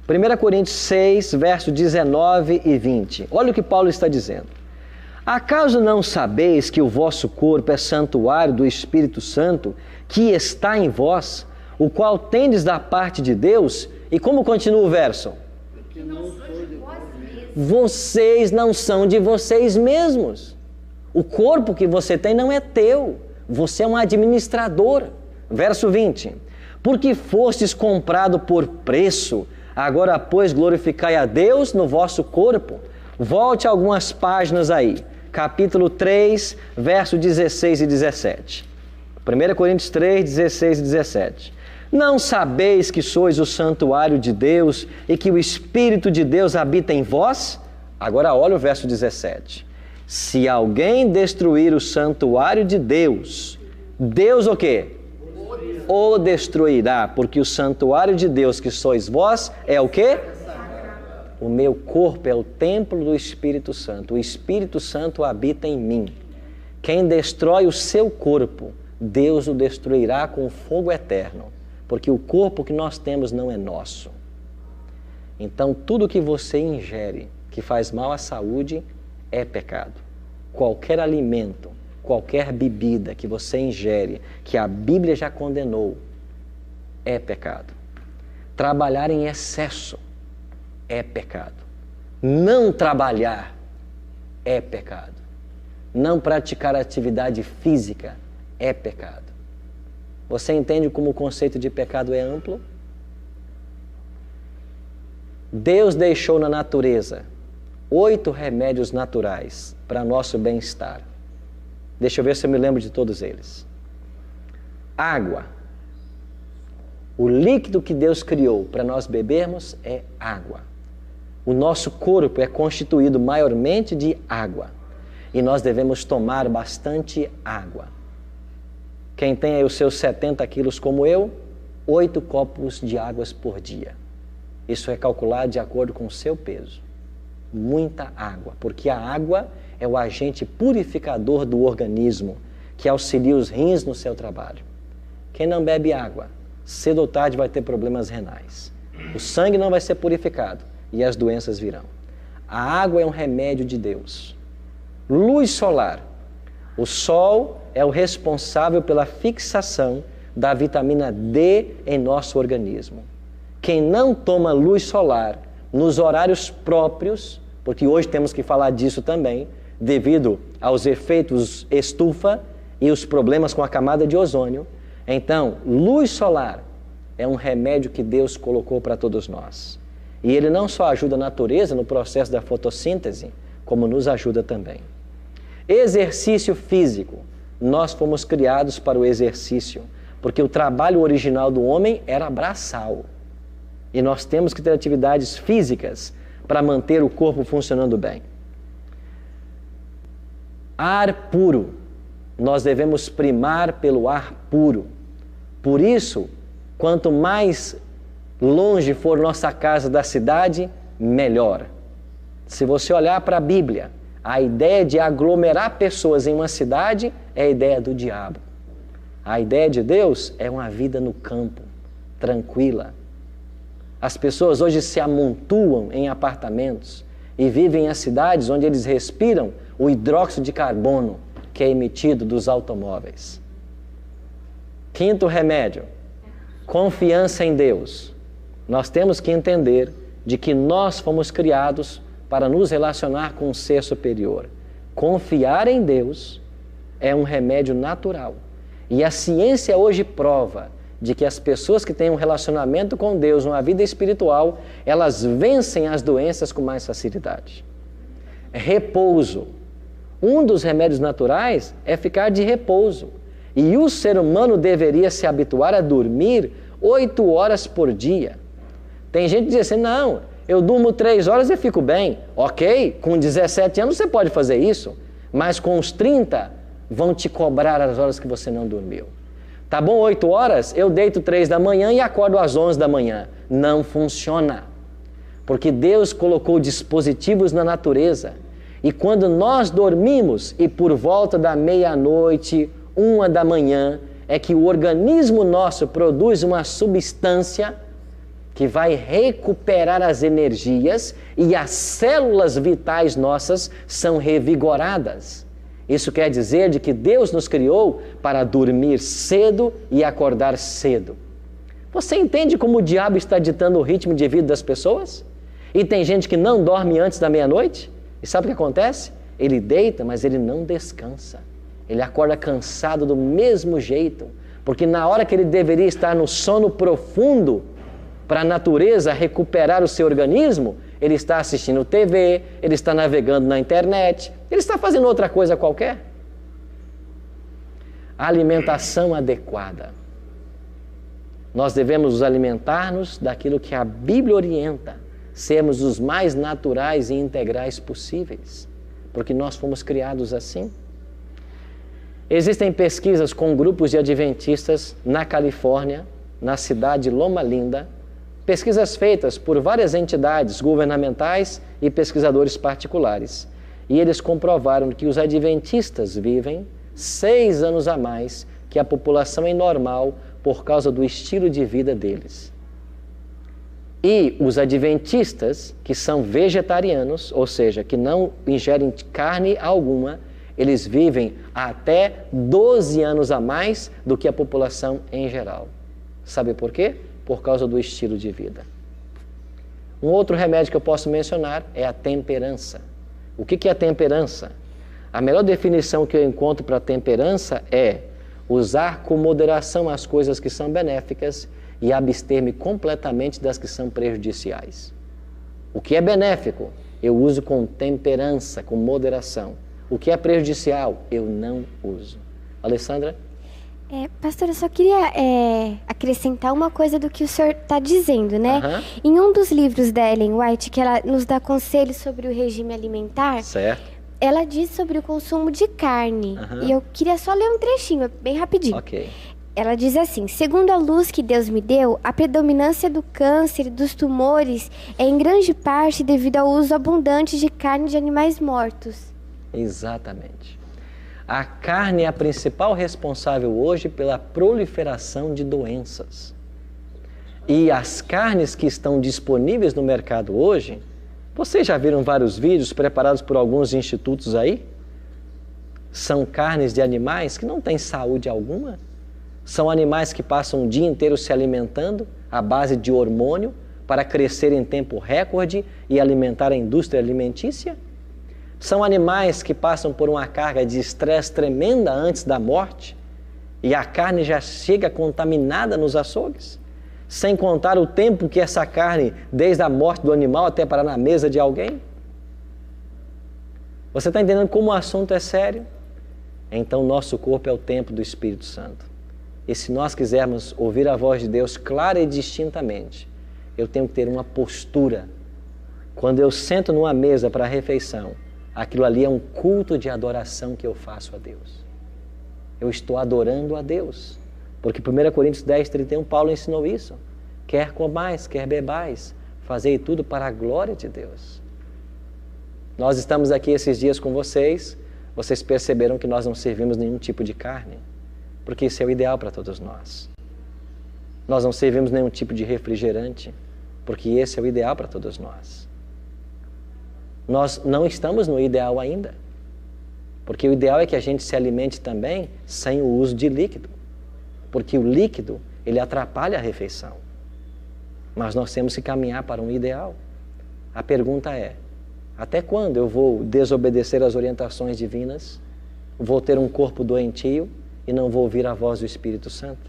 1 Coríntios 6, versos 19 e 20. Olha o que Paulo está dizendo. Acaso não sabeis que o vosso corpo é santuário do Espírito Santo, que está em vós, o qual tendes da parte de Deus? E como continua o verso? Que não sois de vós mesmos. Vocês não são de vocês mesmos. O corpo que você tem não é teu. Você é um administrador. Verso 20. Porque fostes comprado por preço, agora, pois, glorificai a Deus no vosso corpo. Volte algumas páginas aí. Capítulo 3, verso 16 e 17. 1 Coríntios 3, 16 e 17. Não sabeis que sois o santuário de Deus e que o Espírito de Deus habita em vós? Agora olha o verso 17. Se alguém destruir o santuário de Deus, Deus o quê? O destruirá, porque o santuário de Deus que sois vós é o quê? O meu corpo é o templo do Espírito Santo. O Espírito Santo habita em mim. Quem destrói o seu corpo, Deus o destruirá com fogo eterno, porque o corpo que nós temos não é nosso. Então, tudo que você ingere que faz mal à saúde é pecado. Qualquer alimento, qualquer bebida que você ingere, que a Bíblia já condenou, é pecado. Trabalhar em excesso é pecado. Não trabalhar é pecado. Não praticar atividade física é pecado. Você entende como o conceito de pecado é amplo? Deus deixou na natureza 8 remédios naturais para nosso bem-estar. Deixa eu ver se eu me lembro de todos eles. Água. O líquido que Deus criou para nós bebermos é água. O nosso corpo é constituído maiormente de água. E nós devemos tomar bastante água. Quem tem aí os seus 70 quilos como eu, 8 copos de águas por dia. Isso é calculado de acordo com o seu peso. Muita água, porque a água é o agente purificador do organismo, que auxilia os rins no seu trabalho. Quem não bebe água, cedo ou tarde vai ter problemas renais. O sangue não vai ser purificado e as doenças virão. A água é um remédio de Deus. Luz solar. O sol é o responsável pela fixação da vitamina D em nosso organismo. Quem não toma luz solar nos horários próprios, porque hoje temos que falar disso também, devido aos efeitos estufa e os problemas com a camada de ozônio. Então, luz solar é um remédio que Deus colocou para todos nós. E ele não só ajuda a natureza no processo da fotossíntese, como nos ajuda também. Exercício físico. Nós fomos criados para o exercício, porque o trabalho original do homem era braçal. E nós temos que ter atividades físicas para manter o corpo funcionando bem. Ar puro. Nós devemos primar pelo ar puro. Por isso, quanto mais longe for nossa casa da cidade, melhor. Se você olhar para a Bíblia, a ideia de aglomerar pessoas em uma cidade é a ideia do diabo. A ideia de Deus é uma vida no campo, tranquila. As pessoas hoje se amontoam em apartamentos e vivem em cidades onde eles respiram o hidróxido de carbono que é emitido dos automóveis. Quinto remédio, confiança em Deus. Nós temos que entender de que nós fomos criados para nos relacionar com um ser superior. Confiar em Deus é um remédio natural. E a ciência hoje prova de que as pessoas que têm um relacionamento com Deus, uma vida espiritual, elas vencem as doenças com mais facilidade. Repouso. Um dos remédios naturais é ficar de repouso. E o ser humano deveria se habituar a dormir 8 horas por dia. Tem gente que diz assim, não, eu durmo 3 horas e fico bem. Ok, com 17 anos você pode fazer isso, mas com os 30 vão te cobrar as horas que você não dormiu. Tá bom, 8 horas, eu deito 3 da manhã e acordo às 11 da manhã. Não funciona. Porque Deus colocou dispositivos na natureza. E quando nós dormimos e por volta da meia-noite, 1 da manhã, é que o organismo nosso produz uma substância que vai recuperar as energias e as células vitais nossas são revigoradas. Isso quer dizer de que Deus nos criou para dormir cedo e acordar cedo. Você entende como o diabo está ditando o ritmo de vida das pessoas? E tem gente que não dorme antes da meia-noite? E sabe o que acontece? Ele deita, mas ele não descansa. Ele acorda cansado do mesmo jeito, porque na hora que ele deveria estar no sono profundo, para a natureza recuperar o seu organismo, ele está assistindo TV, ele está navegando na internet, ele está fazendo outra coisa qualquer. A alimentação adequada. Nós devemos nos alimentar-nos daquilo que a Bíblia orienta, sermos os mais naturais e integrais possíveis, porque nós fomos criados assim. Existem pesquisas com grupos de adventistas na Califórnia, na cidade de Loma Linda, pesquisas feitas por várias entidades governamentais e pesquisadores particulares. E eles comprovaram que os adventistas vivem 6 anos a mais que a população normal por causa do estilo de vida deles. E os adventistas, que são vegetarianos, ou seja, que não ingerem carne alguma, eles vivem até 12 anos a mais do que a população em geral. Sabe por quê? Por causa do estilo de vida. Um outro remédio que eu posso mencionar é a temperança. O que é a temperança? A melhor definição que eu encontro para a temperança é usar com moderação as coisas que são benéficas e abster-me completamente das que são prejudiciais. O que é benéfico, eu uso com temperança, com moderação. O que é prejudicial, eu não uso. Alessandra? Pastor, eu só queria acrescentar uma coisa do que o senhor está dizendo, né? Em um dos livros da Ellen White, que ela nos dá conselhos sobre o regime alimentar, certo. Ela diz sobre o consumo de carne. E eu queria só ler um trechinho, bem rapidinho. Ok. Ela diz assim: segundo a luz que Deus me deu, a predominância do câncer e dos tumores é em grande parte devido ao uso abundante de carne de animais mortos. Exatamente. A carne é a principal responsável hoje pela proliferação de doenças. E as carnes que estão disponíveis no mercado hoje, vocês já viram vários vídeos preparados por alguns institutos aí? São carnes de animais que não têm saúde alguma. São animais que passam o dia inteiro se alimentando à base de hormônio para crescer em tempo recorde e alimentar a indústria alimentícia. São animais que passam por uma carga de estresse tremenda antes da morte e a carne já chega contaminada nos açougues, sem contar o tempo que essa carne, desde a morte do animal até parar na mesa de alguém. Você está entendendo como o assunto é sério? Então, nosso corpo é o templo do Espírito Santo. E se nós quisermos ouvir a voz de Deus clara e distintamente, eu tenho que ter uma postura. Quando eu sento numa mesa para a refeição, aquilo ali é um culto de adoração que eu faço a Deus. Eu estou adorando a Deus. Porque 1 Coríntios 10, 31, Paulo ensinou isso. Quer comais, quer bebais, fazei tudo para a glória de Deus. Nós estamos aqui esses dias com vocês. Vocês perceberam que nós não servimos nenhum tipo de carne. Porque isso é o ideal para todos nós. Nós não servimos nenhum tipo de refrigerante. Porque esse é o ideal para todos nós. Nós não estamos no ideal ainda, porque o ideal é que a gente se alimente também sem o uso de líquido, porque o líquido, ele atrapalha a refeição. Mas nós temos que caminhar para um ideal. A pergunta é, até quando eu vou desobedecer às orientações divinas, vou ter um corpo doentio e não vou ouvir a voz do Espírito Santo?